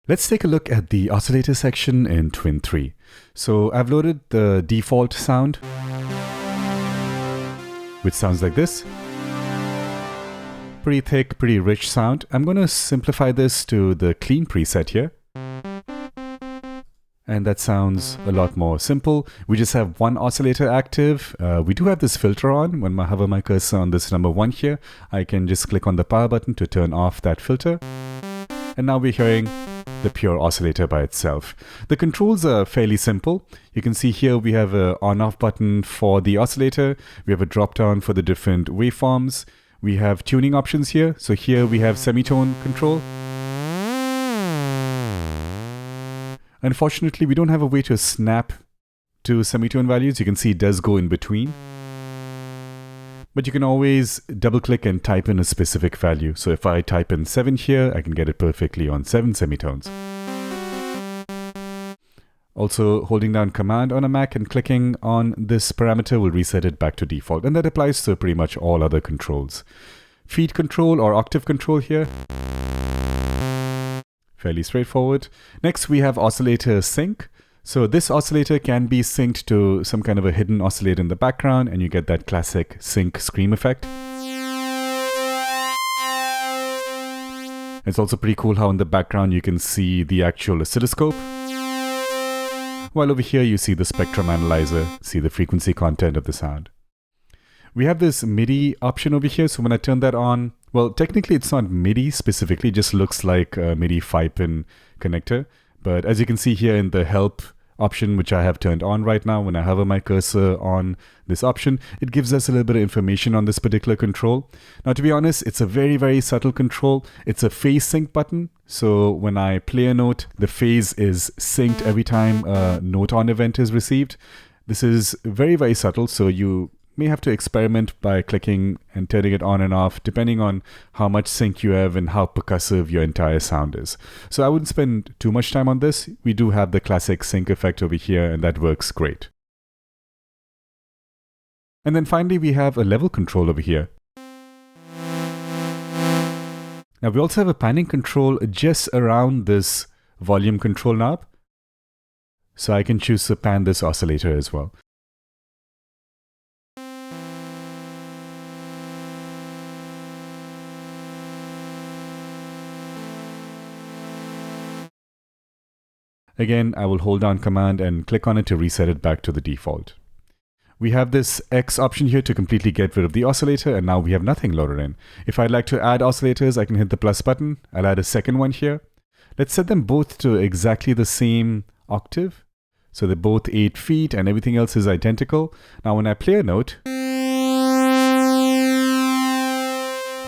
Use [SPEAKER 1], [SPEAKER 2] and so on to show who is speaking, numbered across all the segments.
[SPEAKER 1] Let's take a look at the oscillator section in Twin 3. So I've loaded the default sound, which sounds like this. Pretty thick, pretty rich sound. I'm going to simplify this to the clean preset here. And that sounds a lot more simple. We just have one oscillator active. We do have this filter on. When I hover my cursor on this number 1 here, I can just click on the power button to turn off that filter. And now we're hearing the pure oscillator by itself. The controls are fairly simple. You can see here we have an on-off button for the oscillator. We have a drop-down for the different waveforms. We have tuning options here. So here we have semitone control. Unfortunately, we don't have a way to snap to semitone values. You can see it does go in between. But you can always double-click and type in a specific value. So if I type in 7 here, I can get it perfectly on 7 semitones. Also, holding down Command on a Mac and clicking on this parameter will reset it back to default. And that applies to pretty much all other controls. Feed control or octave control here. Fairly straightforward. Next, we have oscillator sync. So this oscillator can be synced to some kind of a hidden oscillator in the background, and you get that classic sync scream effect. It's also pretty cool how in the background you can see the actual oscilloscope. While over here you see the spectrum analyzer, see the frequency content of the sound. We have this MIDI option over here, so when I turn that on, well, technically it's not MIDI specifically, it just looks like a MIDI 5-pin connector. But as you can see here in the help option, which I have turned on right now, when I hover my cursor on this option, it gives us a little bit of information on this particular control. Now, to be honest, it's a very, very subtle control. It's a phase sync button. So when I play a note, the phase is synced every time a note on event is received. This is very, very subtle. So you may have to experiment by clicking and turning it on and off, depending on how much sync you have and how percussive your entire sound is. So I wouldn't spend too much time on this. We do have the classic sync effect over here, and that works great. And then finally, we have a level control over here. Now we also have a panning control just around this volume control knob. So I can choose to pan this oscillator as well. Again, I will hold down Command and click on it to reset it back to the default. We have this X option here to completely get rid of the oscillator, and now we have nothing loaded in. If I'd like to add oscillators, I can hit the plus button. I'll add a second one here. Let's set them both to exactly the same octave. So they're both 8 feet and everything else is identical. Now when I play a note,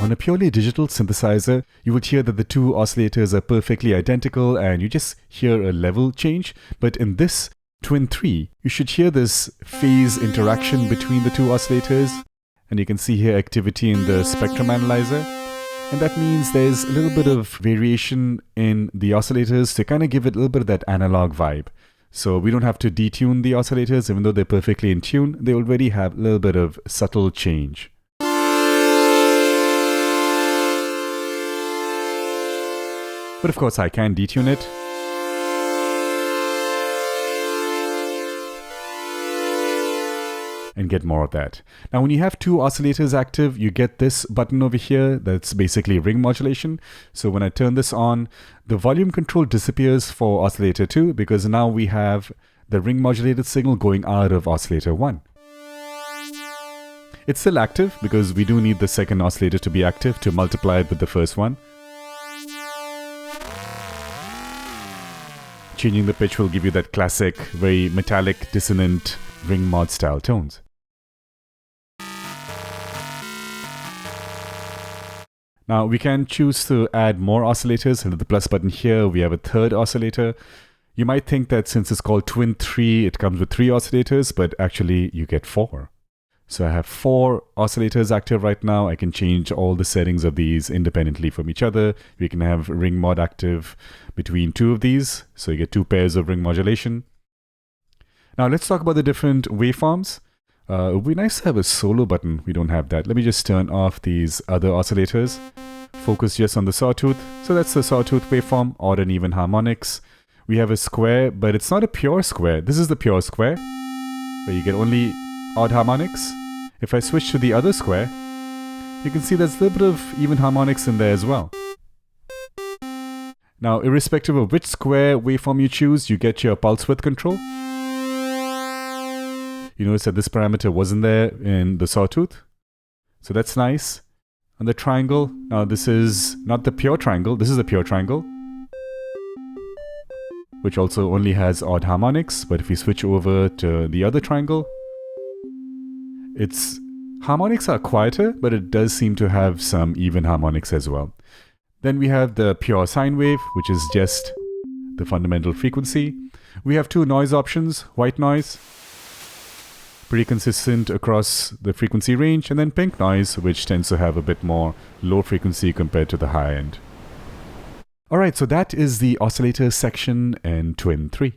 [SPEAKER 1] on a purely digital synthesizer, you would hear that the two oscillators are perfectly identical and you just hear a level change. But in this Twin 3, you should hear this phase interaction between the two oscillators. And you can see here activity in the spectrum analyzer. And that means there's a little bit of variation in the oscillators to kind of give it a little bit of that analog vibe. So we don't have to detune the oscillators, even though they're perfectly in tune. They already have a little bit of subtle change. But of course, I can detune it. And get more of that. Now, when you have two oscillators active, you get this button over here that's basically ring modulation. So when I turn this on, the volume control disappears for oscillator 2 because now we have the ring modulated signal going out of oscillator 1. It's still active because we do need the second oscillator to be active to multiply it with the first one. Changing the pitch will give you that classic, very metallic, dissonant ring mod style tones. Now we can choose to add more oscillators. Under the plus button here, we have a third oscillator. You might think that since it's called Twin 3, it comes with 3 oscillators, but actually you get 4. So I have 4 oscillators active right now. I can change all the settings of these independently from each other. We can have ring mod active between 2 of these. So you get 2 pairs of ring modulation. Now let's talk about the different waveforms. It would be nice to have a solo button. We don't have that. Let me just turn off these other oscillators. focus just on the sawtooth. So that's the sawtooth waveform, odd and even harmonics. We have a square, but it's not a pure square. This is the pure square, where you get only odd harmonics. If I switch to the other square, you can see there's a little bit of even harmonics in there as well. Now, irrespective of which square waveform you choose, you get your pulse width control. You notice that this parameter wasn't there in the sawtooth. So that's nice. On the triangle, now this is not the pure triangle, this is the pure triangle, which also only has odd harmonics. But if we switch over to the other triangle, its harmonics are quieter, but it does seem to have some even harmonics as well. Then we have the pure sine wave, which is just the fundamental frequency. We have two noise options, white noise, pretty consistent across the frequency range, and then pink noise, which tends to have a bit more low frequency compared to the high end. Alright, so that is the oscillator section in Twin 3.